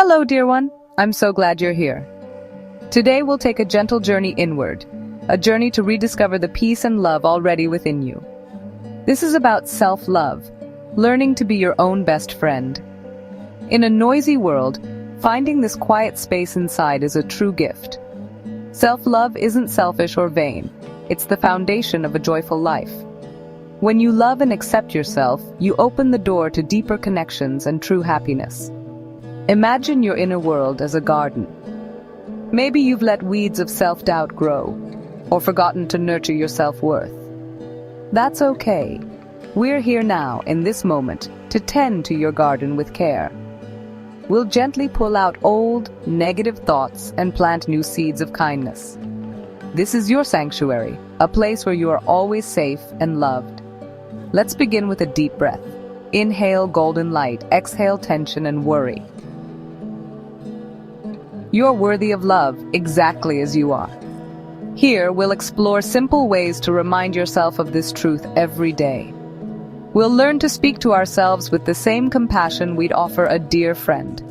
Hello, dear one. I'm so glad you're here. Today we'll take a gentle journey inward, a journey to rediscover the peace and love already within you. This is about self-love, learning to be your own best friend. In a noisy world, finding this quiet space inside is a true gift. Self-love isn't selfish or vain. It's the foundation of a joyful life. When you love and accept yourself, you open the door to deeper connections and true happiness. Imagine your inner world as a garden. Maybe you've let weeds of self-doubt grow, or forgotten to nurture your self-worth. That's okay. We're here now, in this moment, to tend to your garden with care. We'll gently pull out old, negative thoughts and plant new seeds of kindness. This is your sanctuary, a place where you are always safe and loved. Let's begin with a deep breath. Inhale golden light, exhale tension and worry. You're worthy of love, exactly as you are. Here, we'll explore simple ways to remind yourself of this truth every day. We'll learn to speak to ourselves with the same compassion we'd offer a dear friend.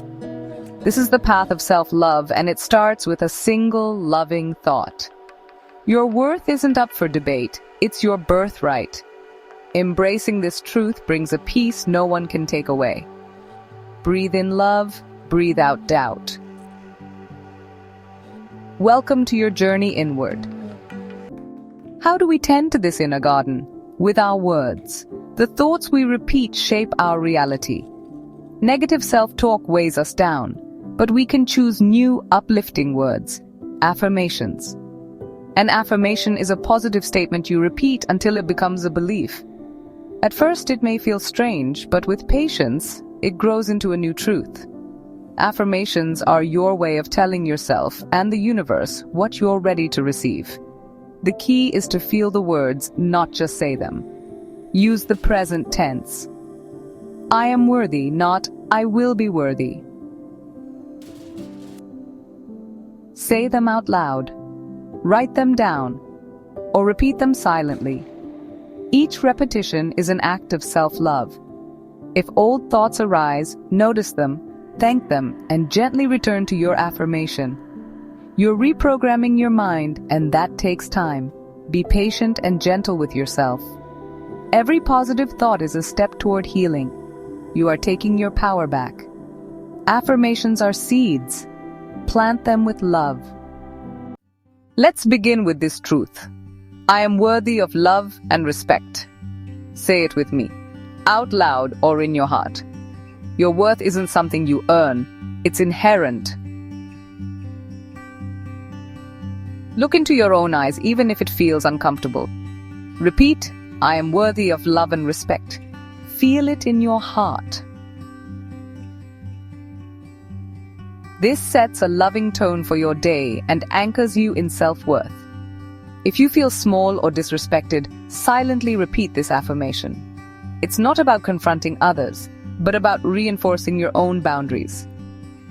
This is the path of self-love, and it starts with a single, loving thought. Your worth isn't up for debate, it's your birthright. Embracing this truth brings a peace no one can take away. Breathe in love, breathe out doubt. Welcome to your journey inward. How do we tend to this inner garden? With our words. The thoughts we repeat shape our reality. Negative self-talk weighs us down, but we can choose new, uplifting words. Affirmations. An affirmation is a positive statement you repeat until it becomes a belief. At first it may feel strange, but with patience, it grows into a new truth. Affirmations are your way of telling yourself and the universe what you're ready to receive. The key is to feel the words, not just say them. Use the present tense. I am worthy, not I will be worthy. Say them out loud. Write them down, or repeat them silently. Each repetition is an act of self-love. If old thoughts arise, notice them, thank them, and gently return to your affirmation. You're reprogramming your mind, and that takes time. Be patient and gentle with yourself. Every positive thought is a step toward healing. You are taking your power back. Affirmations are seeds. Plant them with love. Let's begin with this truth. I am worthy of love and respect. Say it with me, out loud or in your heart. Your worth isn't something you earn, it's inherent. Look into your own eyes even if it feels uncomfortable. Repeat, I am worthy of love and respect. Feel it in your heart. This sets a loving tone for your day and anchors you in self-worth. If you feel small or disrespected, silently repeat this affirmation. It's not about confronting others, but about reinforcing your own boundaries.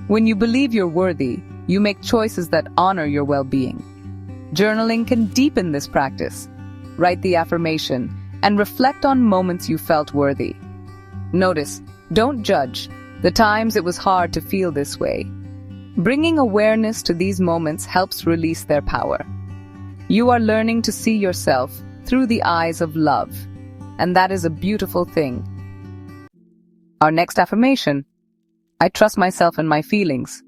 When you believe you're worthy, you make choices that honor your well-being. Journaling can deepen this practice. Write the affirmation and reflect on moments you felt worthy. Notice, don't judge, the times it was hard to feel this way. Bringing awareness to these moments helps release their power. You are learning to see yourself through the eyes of love, and that is a beautiful thing. Our next affirmation, I trust myself and my feelings.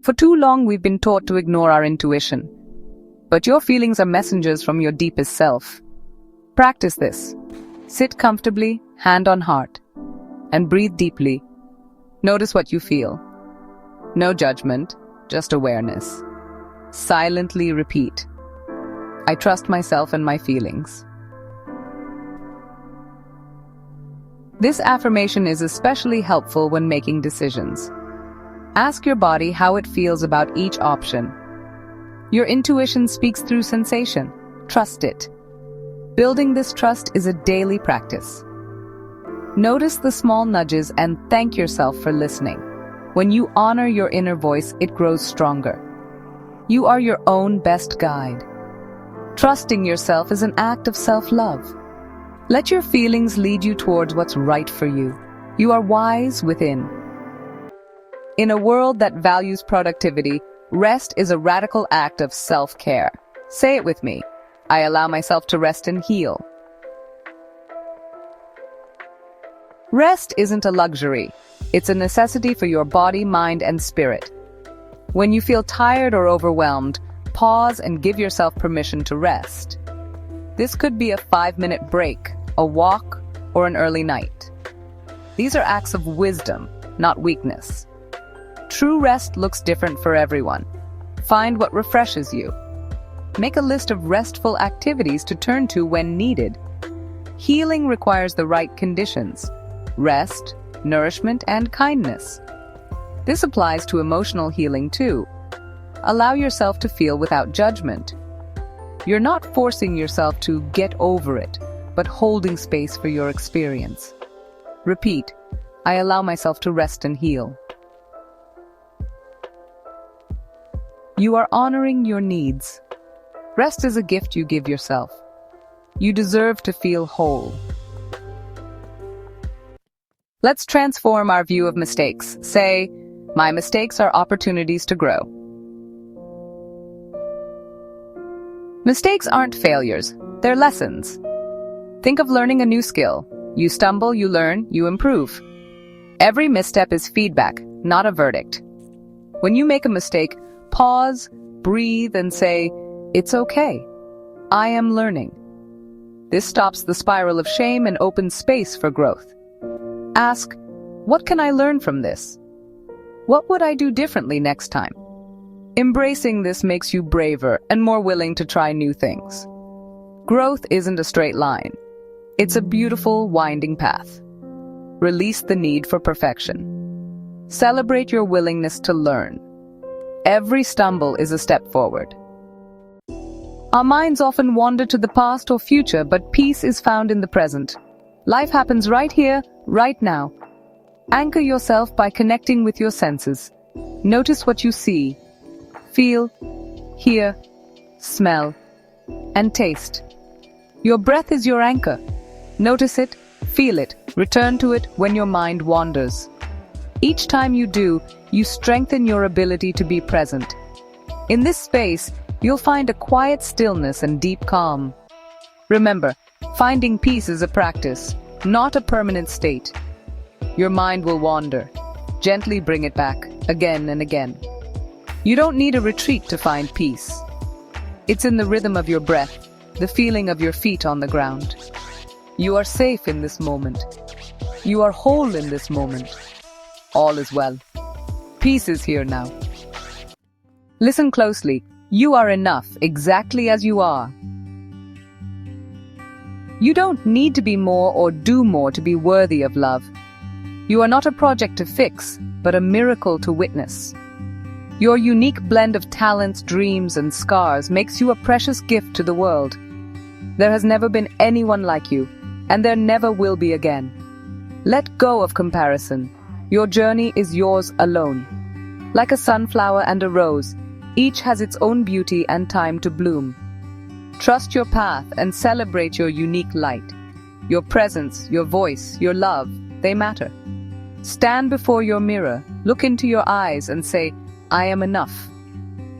For too long we've been taught to ignore our intuition, but your feelings are messengers from your deepest self. Practice this. Sit comfortably, hand on heart, and breathe deeply. Notice what you feel. No judgment, just awareness. Silently repeat, I trust myself and my feelings. This affirmation is especially helpful when making decisions. Ask your body how it feels about each option. Your intuition speaks through sensation. Trust it. Building this trust is a daily practice. Notice the small nudges and thank yourself for listening. When you honor your inner voice, it grows stronger. You are your own best guide. Trusting yourself is an act of self-love. Let your feelings lead you towards what's right for you. You are wise within. In a world that values productivity, rest is a radical act of self-care. Say it with me. I allow myself to rest and heal. Rest isn't a luxury. It's a necessity for your body, mind, and spirit. When you feel tired or overwhelmed, pause and give yourself permission to rest. This could be a 5-minute break, a walk, or an early night. These are acts of wisdom, not weakness. True rest looks different for everyone. Find what refreshes you. Make a list of restful activities to turn to when needed. Healing requires the right conditions: rest, nourishment, and kindness. This applies to emotional healing too. Allow yourself to feel without judgment. You're not forcing yourself to get over it, but holding space for your experience. Repeat, I allow myself to rest and heal. You are honoring your needs. Rest is a gift you give yourself. You deserve to feel whole. Let's transform our view of mistakes. Say, my mistakes are opportunities to grow. Mistakes aren't failures, they're lessons. Think of learning a new skill. You stumble, you learn, you improve. Every misstep is feedback, not a verdict. When you make a mistake, pause, breathe, and say, it's okay. I am learning. This stops the spiral of shame and opens space for growth. Ask, what can I learn from this? What would I do differently next time? Embracing this makes you braver and more willing to try new things. Growth isn't a straight line. It's a beautiful, winding path. Release the need for perfection. Celebrate your willingness to learn. Every stumble is a step forward. Our minds often wander to the past or future, but peace is found in the present. Life happens right here, right now. Anchor yourself by connecting with your senses. Notice what you see, feel, hear, smell, and taste. Your breath is your anchor. Notice it, feel it, return to it when your mind wanders. Each time you do, you strengthen your ability to be present. In this space, you'll find a quiet stillness and deep calm. Remember, finding peace is a practice, not a permanent state. Your mind will wander. Gently bring it back, again and again. You don't need a retreat to find peace. It's in the rhythm of your breath, the feeling of your feet on the ground. You are safe in this moment. You are whole in this moment. All is well. Peace is here now. Listen closely. You are enough exactly as you are. You don't need to be more or do more to be worthy of love. You are not a project to fix, but a miracle to witness. Your unique blend of talents, dreams, and scars makes you a precious gift to the world. There has never been anyone like you, and there never will be again. Let go of comparison. Your journey is yours alone. Like a sunflower and a rose, each has its own beauty and time to bloom. Trust your path and celebrate your unique light. Your presence, your voice, your love, they matter. Stand before your mirror, look into your eyes and say, I am enough.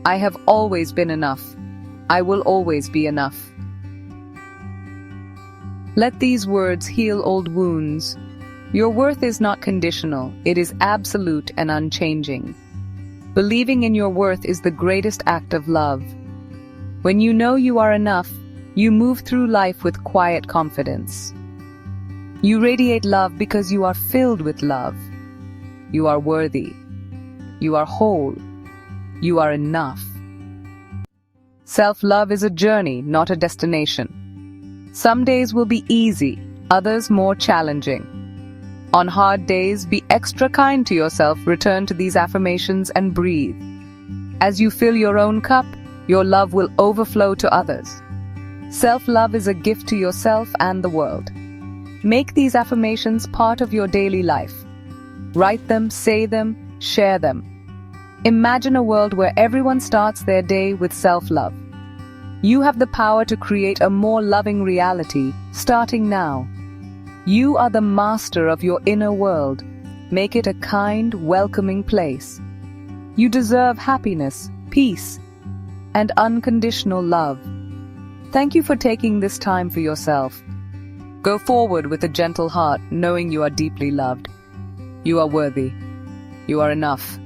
I have always been enough. I will always be enough. Let these words heal old wounds. Your worth is not conditional, it is absolute and unchanging. Believing in your worth is the greatest act of love. When you know you are enough, you move through life with quiet confidence. You radiate love because you are filled with love. You are worthy. You are whole. You are enough. Self-love is a journey, not a destination. Some days will be easy, others more challenging. On hard days, be extra kind to yourself, return to these affirmations and breathe. As you fill your own cup, your love will overflow to others. Self-love is a gift to yourself and the world. Make these affirmations part of your daily life. Write them, say them, share them. Imagine a world where everyone starts their day with self-love. You have the power to create a more loving reality, starting now. You are the master of your inner world. Make it a kind, welcoming place. You deserve happiness, peace, and unconditional love. Thank you for taking this time for yourself. Go forward with a gentle heart, knowing you are deeply loved. You are worthy. You are enough.